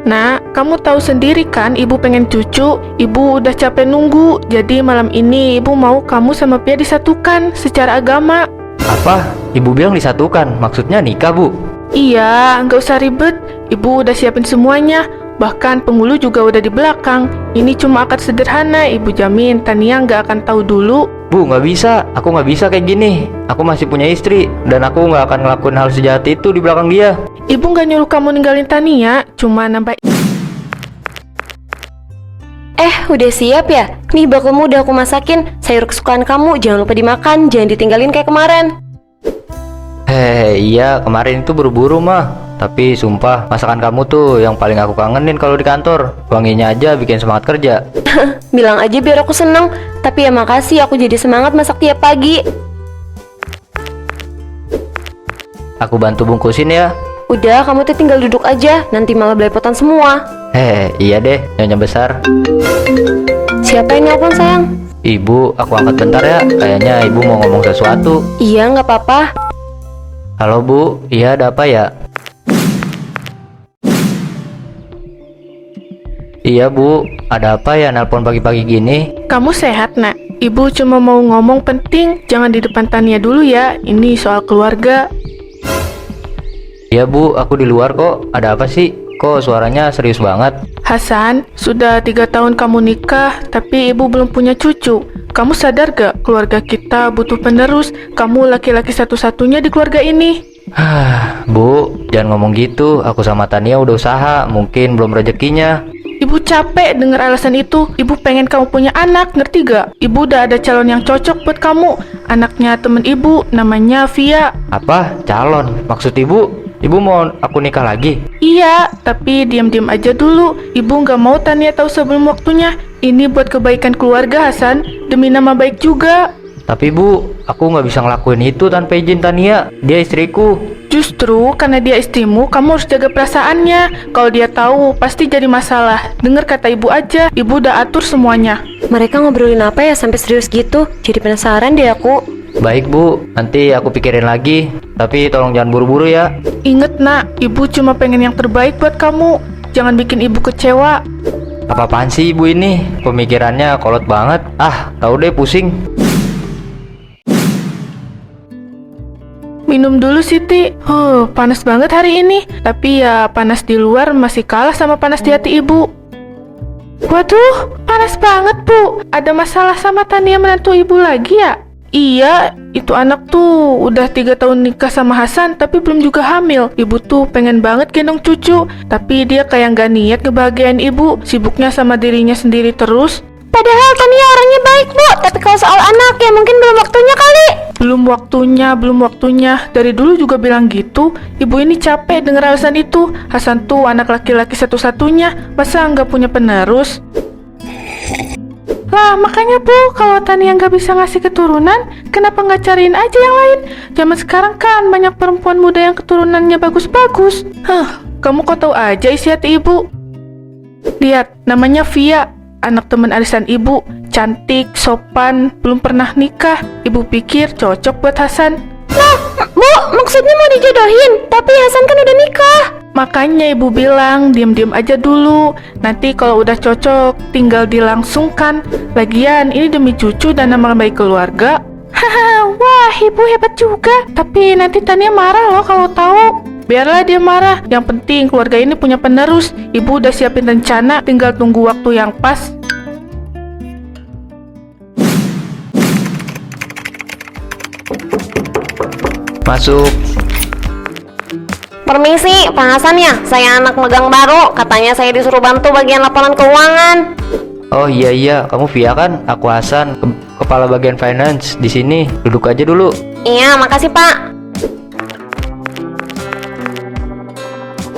Nak, kamu tahu sendiri kan ibu pengen cucu. Ibu udah capek nunggu. Jadi malam ini ibu mau kamu sama Pia disatukan secara agama. Apa? Ibu bilang disatukan, maksudnya nikah, Bu? Iya, nggak usah ribet. Ibu udah siapin semuanya. Bahkan penghulu juga udah di belakang. Ini cuma akad sederhana. Ibu jamin Tania nggak akan tahu dulu. Bu, nggak bisa. Aku nggak bisa kayak gini. Aku masih punya istri. Dan aku nggak akan ngelakuin hal sejahat itu di belakang dia. Ibu nggak nyuruh kamu ninggalin Tania. Cuma nambah. Udah siap ya? Nih bakulmu udah aku masakin. Sayur kesukaan kamu, jangan lupa dimakan. Jangan ditinggalin kayak kemarin. Iya, kemarin itu buru-buru mah. Tapi sumpah, masakan kamu tuh yang paling aku kangenin kalau di kantor. Wanginya aja bikin semangat kerja. Bilang aja biar aku seneng. Tapi ya makasih, aku jadi semangat masak tiap pagi. Aku bantu bungkusin ya. Udah, kamu tuh tinggal duduk aja. Nanti malah belepotan semua. Iya deh, nyonya besar. Siapa yang nelpon sayang? Ibu, aku angkat bentar ya. Kayaknya ibu mau ngomong sesuatu. Iya, nggak apa-apa. Halo Bu, iya ada apa ya? Iya Bu, ada apa ya nelpon pagi-pagi gini? Kamu sehat, Nak? Ibu cuma mau ngomong penting. Jangan di depan Tania dulu ya. Ini soal keluarga. Iya Bu, aku di luar kok. Ada apa sih? Kok suaranya serius banget? Hasan, sudah 3 tahun kamu nikah, tapi ibu belum punya cucu. Kamu sadar gak keluarga kita butuh penerus? Kamu laki-laki satu-satunya di keluarga ini. Bu, jangan ngomong gitu. Aku sama Tania udah usaha, mungkin belum rezekinya. Ibu capek dengar alasan itu. Ibu pengen kamu punya anak, ngerti gak? Ibu udah ada calon yang cocok buat kamu. Anaknya temen ibu, namanya Via. Apa? Calon? Maksud ibu? Ibu mau aku nikah lagi? Iya, tapi diam-diam aja dulu. Ibu nggak mau Tania tahu sebelum waktunya. Ini buat kebaikan keluarga, Hasan. Demi nama baik juga. Tapi Bu, aku nggak bisa ngelakuin itu tanpa izin Tania. Dia istriku. Justru karena dia istrimu, kamu harus jaga perasaannya. Kalau dia tahu, pasti jadi masalah. Dengar kata ibu aja, ibu udah atur semuanya. Mereka ngobrolin apa ya sampai serius gitu? Jadi penasaran deh aku. Baik Bu, nanti aku pikirin lagi. Tapi tolong jangan buru-buru ya. Ingat nak, ibu cuma pengen yang terbaik buat kamu. Jangan bikin ibu kecewa. Apa-apaan sih ibu ini? Pemikirannya kolot banget. Tahu deh, pusing. Minum dulu Siti. Panas banget hari ini. Tapi ya panas di luar masih kalah sama panas di hati ibu. Waduh, panas banget Bu. Ada masalah sama Tania menantu ibu lagi ya? Iya, itu anak tuh udah 3 tahun nikah sama Hasan tapi belum juga hamil. Ibu tuh pengen banget gendong cucu, tapi dia kayak nggak niat ngebahagiain ibu, sibuknya sama dirinya sendiri terus. Padahal Tania orangnya baik Bu, tapi kalau soal anak ya mungkin belum waktunya kali. Belum waktunya. Dari dulu juga bilang gitu. Ibu ini capek denger alasan itu. Hasan tuh anak laki-laki satu-satunya, masa nggak punya penerus? Lah makanya Bu, kalau Tania nggak bisa ngasih keturunan, kenapa nggak cariin aja yang lain? Zaman sekarang kan banyak perempuan muda yang keturunannya bagus-bagus. Kamu kok tahu aja isi hati ibu? Lihat, namanya Via, anak teman arisan ibu. Cantik, sopan, belum pernah nikah. Ibu pikir cocok buat Hasan. Lah, Bu, maksudnya mau dijodohin, tapi Hasan kan udah nikah. Makanya ibu bilang diam-diam aja dulu. Nanti kalau udah cocok tinggal dilangsungkan. Lagian ini demi cucu dan nama baik keluarga. Wah ibu hebat juga. Tapi nanti Tania marah loh kalau tahu. Biarlah dia marah. Yang penting keluarga ini punya penerus. Ibu udah siapin rencana, tinggal tunggu waktu yang pas. Masuk. Permisi, Pak Hasan ya? Saya anak megang baru. Katanya saya disuruh bantu bagian laporan keuangan. Oh iya, kamu Via kan? Aku Hasan, kepala bagian finance di sini. Duduk aja dulu. Iya, makasih Pak.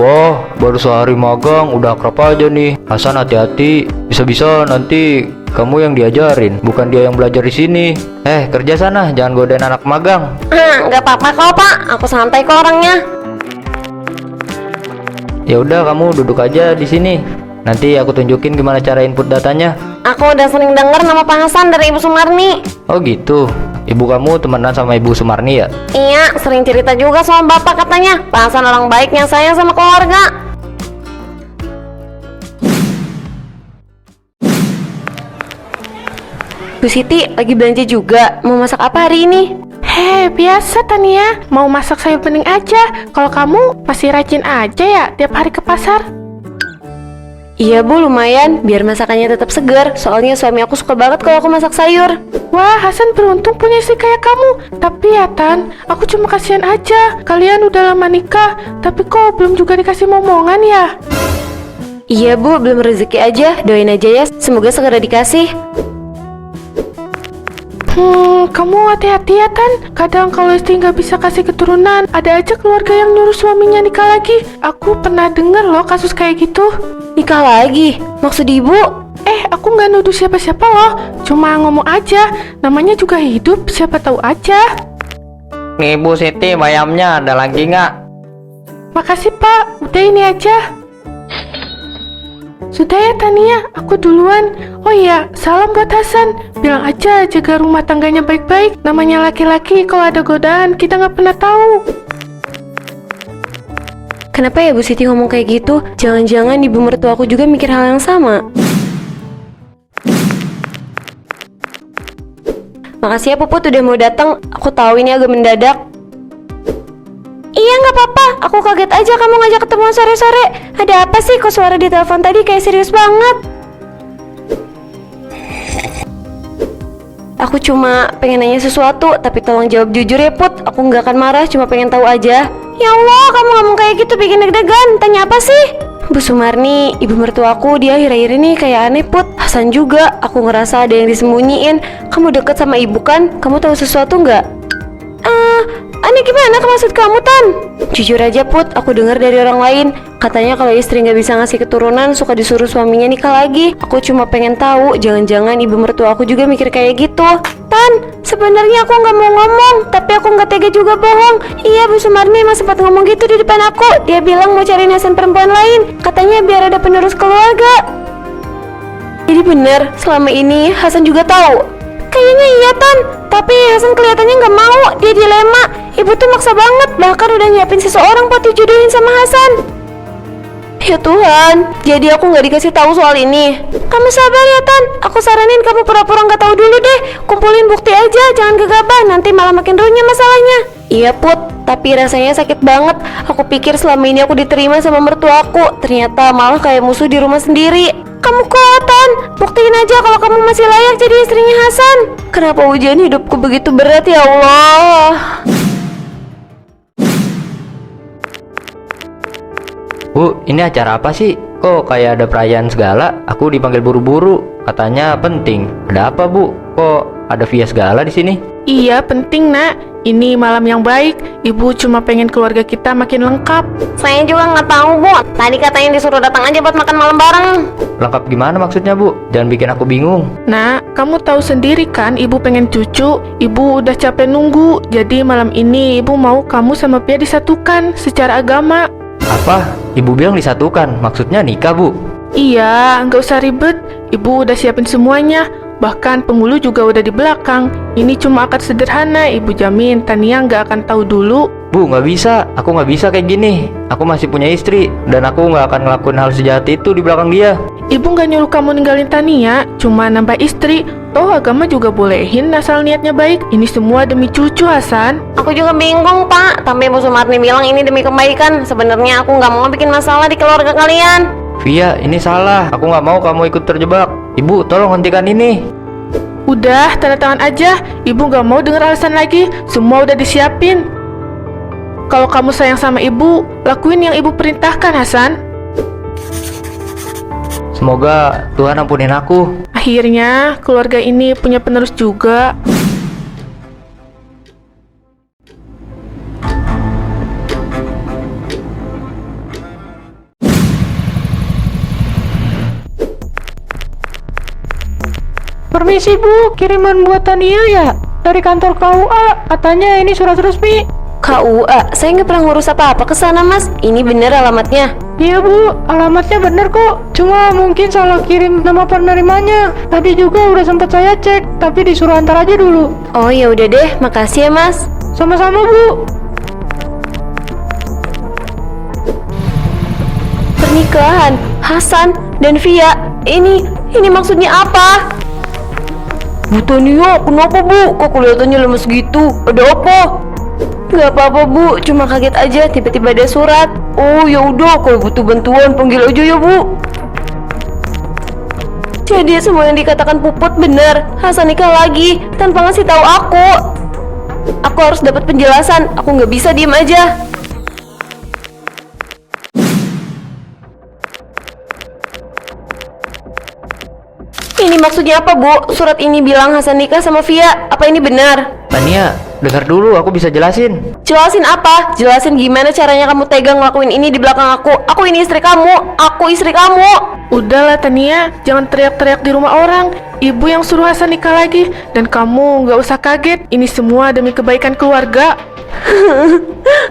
Wah, baru sehari magang udah akrab aja nih. Hasan hati-hati, bisa-bisa nanti kamu yang diajarin, bukan dia yang belajar di sini. Kerja sana, jangan godain anak magang. Nggak apa-apa kok Pak, aku santai kok orangnya. Ya udah, kamu duduk aja di sini. Nanti aku tunjukin gimana cara input datanya. Aku udah sering denger nama Pak Hasan dari Ibu Sumarni. Oh gitu. Ibu kamu temenan sama Ibu Sumarni ya? Iya, sering cerita juga sama Bapak katanya. Pak Hasan orang baik yang sayang sama keluarga. Bu Siti lagi belanja juga. Mau masak apa hari ini? Hei, biasa Tania, mau masak sayur bening aja. Kalau kamu masih rajin aja ya tiap hari ke pasar. Iya Bu, lumayan, biar masakannya tetap segar. Soalnya suami aku suka banget kalau aku masak sayur. Wah, Hasan beruntung punya istri kayak kamu. Tapi ya Tan, aku cuma kasihan aja. Kalian udah lama nikah, tapi kok belum juga dikasih momongan ya? Iya Bu, belum rezeki aja. Doain aja ya, semoga segera dikasih. Kamu hati-hati ya Tan. Kadang kalau istri nggak bisa kasih keturunan, ada aja keluarga yang nyuruh suaminya nikah lagi. Aku pernah denger loh kasus kayak gitu. Nikah lagi? Maksud ibu? Aku nggak nuduh siapa-siapa loh. Cuma ngomong aja. Namanya juga hidup, siapa tahu aja. Nih Bu Siti, bayamnya ada lagi nggak? Makasih Pak, udah ini aja. Sudah ya Tania, aku duluan. Oh iya, salam buat Hasan. Bilang aja jaga rumah tangganya baik-baik. Namanya laki-laki, kalau ada godaan kita nggak pernah tahu. Kenapa ya Bu Siti ngomong kayak gitu? Jangan-jangan ibu mertua aku juga mikir hal yang sama. Makasih ya Puput udah mau datang. Aku tahu ini agak mendadak. Iya nggak apa-apa. Aku kaget aja kamu ngajak ketemuan sore-sore. Ada apa sih? Kok suara di telepon tadi kayak serius banget? Aku cuma pengen nanya sesuatu, tapi tolong jawab jujur ya Put. Aku nggak akan marah, cuma pengen tahu aja. Ya Allah, kamu ngomong kayak gitu bikin deg-degan. Tanya apa sih? Bu Sumarni, ibu mertuaku, dia akhir-akhir ini kayak aneh Put. Hasan juga, aku ngerasa ada yang disembunyiin. Kamu deket sama ibu kan? Kamu tahu sesuatu nggak? Aneh gimana maksud kamu Tan? Jujur aja Put, aku dengar dari orang lain. Katanya kalau istri nggak bisa ngasih keturunan, suka disuruh suaminya nikah lagi. Aku cuma pengen tahu, jangan-jangan ibu mertua aku juga mikir kayak gitu. Tan, sebenarnya aku nggak mau ngomong, tapi aku nggak tega juga bohong. Iya, Bu Sumarni emang sempat ngomong gitu di depan aku. Dia bilang mau cari Hasan perempuan lain. Katanya biar ada penerus keluarga. Jadi bener, selama ini Hasan juga tahu. Kayaknya iya Tan, tapi Hasan kelihatannya nggak mau. Dia dilema. Ibu tuh maksa banget, bahkan udah nyiapin seseorang buat dijodohin sama Hasan. Ya Tuhan, jadi aku nggak dikasih tahu soal ini. Kamu sabar ya Tan, aku saranin kamu pura-pura nggak tahu dulu deh. Kumpulin bukti aja, jangan gegabah, nanti malah makin runyam masalahnya. Iya Put, tapi rasanya sakit banget. Aku pikir selama ini aku diterima sama mertuaku, ternyata malah kayak musuh di rumah sendiri. Kamu kuat Tan, buktiin aja kalau kamu masih layak jadi istrinya Hasan. Kenapa ujian hidupku begitu berat ya Allah? Bu, ini acara apa sih? Kok kayak ada perayaan segala? Aku dipanggil buru-buru, katanya penting. Ada apa Bu? Kok ada via segala di sini? Iya, penting nak. Ini malam yang baik. Ibu cuma pengen keluarga kita makin lengkap. Saya juga nggak tahu Bu. Tadi katanya disuruh datang aja buat makan malam bareng. Lengkap gimana maksudnya Bu? Jangan bikin aku bingung. Nah, kamu tahu sendiri kan ibu pengen cucu. Ibu udah capek nunggu. Jadi malam ini ibu mau kamu sama Pia disatukan secara agama. Apa? Ibu bilang disatukan, maksudnya nikah Bu? Iya, nggak usah ribet. Ibu udah siapin semuanya. Bahkan penghulu juga udah di belakang. Ini cuma akad sederhana. Ibu jamin Tania nggak akan tahu dulu. Bu, nggak bisa. Aku nggak bisa kayak gini. Aku masih punya istri. Dan aku nggak akan ngelakuin hal sejahat itu di belakang dia. Ibu nggak nyuruh kamu ninggalin Tania. Cuma nambah istri. Toh agama juga bolehin asal niatnya baik. Ini semua demi cucu Hasan. Aku juga bingung Pak. Tapi Bu Sumarni bilang ini demi kebaikan. Sebenarnya aku nggak mau bikin masalah di keluarga kalian. Via, ini salah. Aku nggak mau kamu ikut terjebak. Ibu, tolong hentikan ini. Udah, tanda tangan aja. Ibu nggak mau dengar alasan lagi. Semua udah disiapin. Kalau kamu sayang sama ibu, lakuin yang ibu perintahkan Hasan. Semoga Tuhan ampunin aku. Akhirnya keluarga ini punya penerus juga. Permisi Bu, kiriman buat Tania ya? Dari kantor KUA, katanya ini surat resmi. KUA, saya nggak pernah ngurus apa-apa ke sana Mas. Ini bener alamatnya. Iya Bu, alamatnya bener kok. Cuma mungkin salah kirim nama penerimanya. Tadi juga udah sempat saya cek, tapi disuruh antar aja dulu. Oh ya udah deh, makasih ya Mas. Sama-sama Bu. Pernikahan Hasan dan Via. Ini maksudnya apa? Bu Tania, kenapa Bu? Kok kelihatannya lemes gitu? Ada apa? Gak apa-apa Bu, cuma kaget aja tiba-tiba ada surat. Oh ya udah, kalau butuh bantuan panggil aja ya Bu. Jadi semua yang dikatakan Puput benar. Hasan nikah lagi tanpa ngasih tahu aku. Aku harus dapat penjelasan. Aku nggak bisa diem aja. Ini maksudnya apa Bu? Surat ini bilang Hasan nikah sama Via. Apa ini benar? Tania, dengar dulu, aku bisa jelasin. Jelasin apa? Jelasin gimana caranya kamu tega ngelakuin ini di belakang aku. Aku ini istri kamu. Aku istri kamu. Udahlah Tania, jangan teriak-teriak di rumah orang. Ibu yang suruh Hasan nikah lagi. Dan kamu nggak usah kaget, ini semua demi kebaikan keluarga.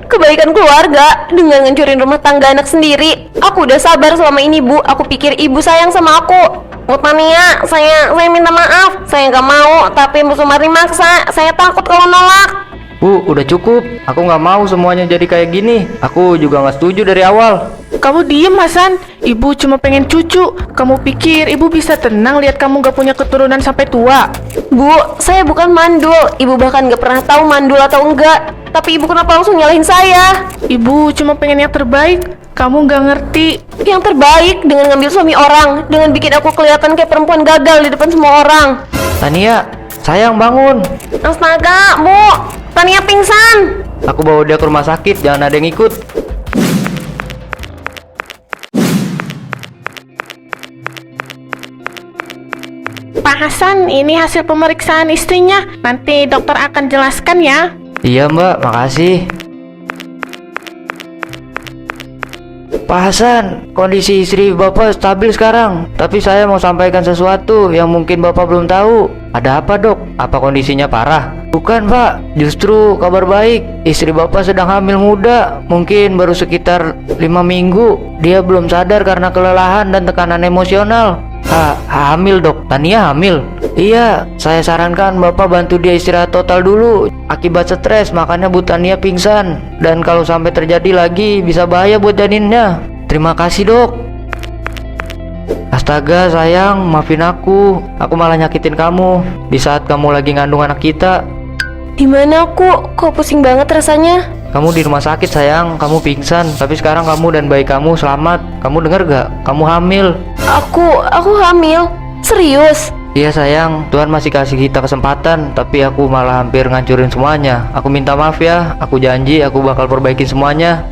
Kebaikan keluarga dengan ngancurin rumah tangga anak sendiri. Aku udah sabar selama ini Bu. Aku pikir ibu sayang sama aku. Bu Tania, saya minta maaf. Saya nggak mau, tapi Bu Sumarni maksa. Saya takut kalau nolak. Bu, udah cukup. Aku nggak mau semuanya jadi kayak gini. Aku juga nggak setuju dari awal. Kamu diem Hasan, ibu cuma pengen cucu. Kamu pikir ibu bisa tenang lihat kamu gak punya keturunan sampai tua? Bu, saya bukan mandul. Ibu bahkan nggak pernah tahu mandul atau enggak. Tapi ibu kenapa langsung nyalahin saya? Ibu cuma pengen yang terbaik. Kamu gak ngerti. Yang terbaik dengan ngambil suami orang, dengan bikin aku kelihatan kayak perempuan gagal di depan semua orang. Tania, sayang bangun. Astaga, Bu, Tania pingsan. Aku bawa dia ke rumah sakit, jangan ada yang ikut. Pak Hasan, ini hasil pemeriksaan istrinya. Nanti dokter akan jelaskan ya. Iya Mbak, makasih. Pak Hasan, kondisi istri Bapak stabil sekarang. Tapi saya mau sampaikan sesuatu yang mungkin Bapak belum tahu. Ada apa dok? Apa kondisinya parah? Bukan Pak, justru kabar baik. Istri Bapak sedang hamil muda. Mungkin baru sekitar 5 minggu. Dia belum sadar karena kelelahan dan tekanan emosional. Hamil dok, Tania hamil. Iya, saya sarankan Bapak bantu dia istirahat total dulu. Akibat stres makanya Bu Tania pingsan. Dan kalau sampai terjadi lagi bisa bahaya buat janinnya. Terima kasih dok. Astaga sayang, maafin aku. Aku malah nyakitin kamu di saat kamu lagi ngandung anak kita. Dimana aku? Kok pusing banget rasanya? Kamu di rumah sakit sayang, kamu pingsan. Tapi sekarang kamu dan bayi kamu selamat. Kamu dengar gak? Kamu hamil. Aku hamil? Serius? Iya sayang, Tuhan masih kasih kita kesempatan. Tapi aku malah hampir ngancurin semuanya. Aku minta maaf ya. Aku janji aku bakal perbaikin semuanya.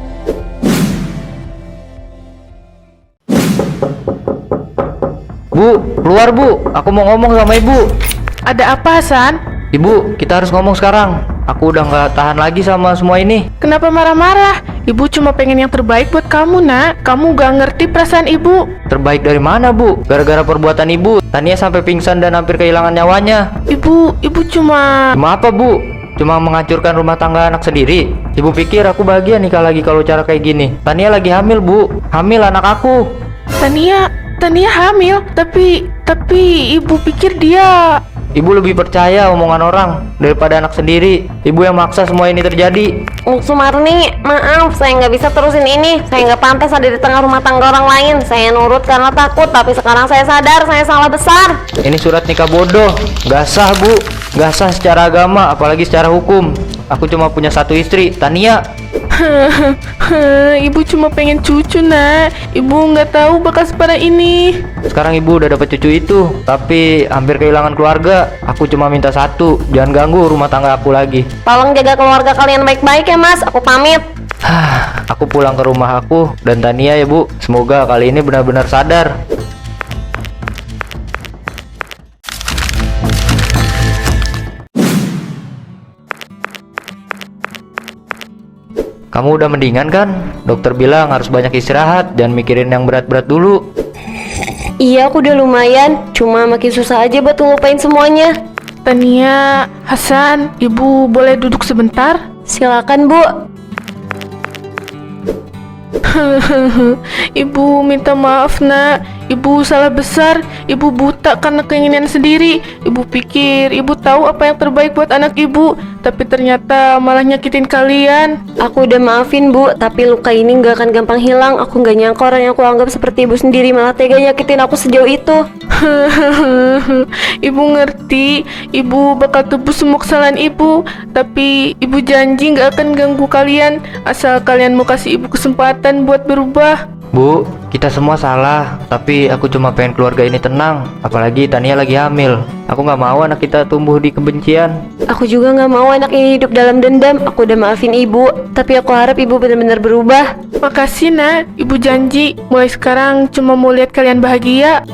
Bu, keluar Bu. Aku mau ngomong sama ibu. Ada apa Hasan? Ibu, kita harus ngomong sekarang. Aku udah gak tahan lagi sama semua ini. Kenapa marah-marah? Ibu cuma pengen yang terbaik buat kamu nak. Kamu gak ngerti perasaan ibu. Terbaik dari mana Bu? Gara-gara perbuatan ibu Tania sampai pingsan dan hampir kehilangan nyawanya. Ibu cuma... Cuma apa Bu? Cuma menghancurkan rumah tangga anak sendiri. Ibu pikir aku bahagia nikah lagi kalau cara kayak gini? Tania lagi hamil Bu. Hamil anak aku. Tania hamil. Tapi ibu pikir dia... Ibu lebih percaya omongan orang daripada anak sendiri. Ibu yang maksa semua ini terjadi. Bu Sumarni, maaf, saya nggak bisa terusin ini. Saya nggak pantas ada di tengah rumah tangga orang lain. Saya nurut karena takut, tapi sekarang saya sadar saya salah besar. Ini surat nikah bodoh. Gak sah Bu. Gak sah secara agama, apalagi secara hukum. Aku cuma punya satu istri, Tania. Ibu cuma pengen cucu nak. Ibu nggak tahu bakal separah ini. Sekarang ibu udah dapat cucu itu, tapi hampir kehilangan keluarga. Aku cuma minta satu, jangan ganggu rumah tangga aku lagi. Tolong jaga keluarga kalian baik-baik ya Mas. Aku pamit. Aku pulang ke rumah aku dan Tania ya Bu. Semoga kali ini benar-benar sadar. Kamu udah mendingan kan? Dokter bilang harus banyak istirahat, jangan mikirin yang berat-berat dulu. Iya, aku udah lumayan. Cuma makin susah aja buat ngelupain semuanya. Tania, Hasan, ibu boleh duduk sebentar? Silakan Bu. Ibu minta maaf nak. Ibu salah besar. Ibu buta karena keinginan sendiri. Ibu pikir ibu tahu apa yang terbaik buat anak ibu, tapi ternyata malah nyakitin kalian. Aku udah maafin Bu, tapi luka ini gak akan gampang hilang. Aku gak nyangka orang yang aku anggap seperti ibu sendiri malah tega nyakitin aku sejauh itu. Ibu ngerti, ibu bakal tebus semua kesalahan ibu, tapi ibu janji gak akan ganggu kalian asal kalian mau kasih ibu kesempatan buat berubah. Bu, kita semua salah, tapi aku cuma pengen keluarga ini tenang. Apalagi Tania lagi hamil. Aku nggak mau anak kita tumbuh di kebencian. Aku juga gak mau anak ini hidup dalam dendam. Aku udah maafin ibu, tapi aku harap ibu benar-benar berubah. Makasih nak, ibu janji mulai sekarang cuma mau lihat kalian bahagia.